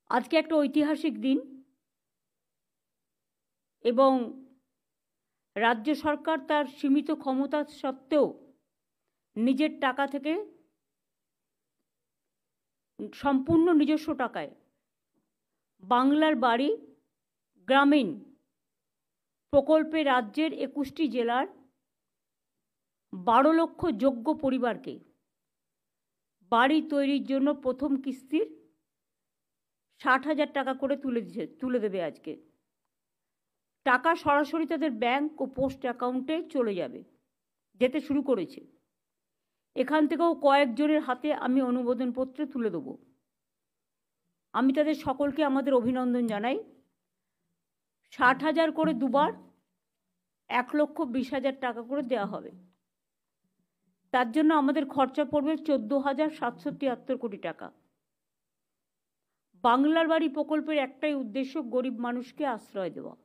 আজকে একটা ঐতিহাসিক দিন এবং রাজ্য সরকার তার সীমিত ক্ষমতা সত্ত্বেও নিজের টাকা থেকে সম্পূর্ণ নিজস্ব টাকায় বাংলার বাড়ি গ্রামীণ প্রকল্পে রাজ্যের 21টি জেলার 12 লক্ষ যোগ্য পরিবারকে বাড়ি তৈরির জন্য প্রথম কিস্তির 60,000 টাকা করে তুলে দেবে। আজকে টাকা সরাসরি তাদের ব্যাংক ও পোস্ট অ্যাকাউন্টে যেতে শুরু করেছে। এখান থেকেও কয়েকজনের হাতে আমি অনুমোদনপত্র তুলে দেব। আমি তাদের সকলকে আমাদের অভিনন্দন জানাই। 60,000 করে দুবার 1,20,000 টাকা করে দেওয়া হবে। তার জন্য আমাদের খরচা পড়বে 14,773 কোটি টাকা। বাংলার বাড়ি প্রকল্পের একটাই উদ্দেশ্য, গরিব মানুষকে আশ্রয় দেওয়া।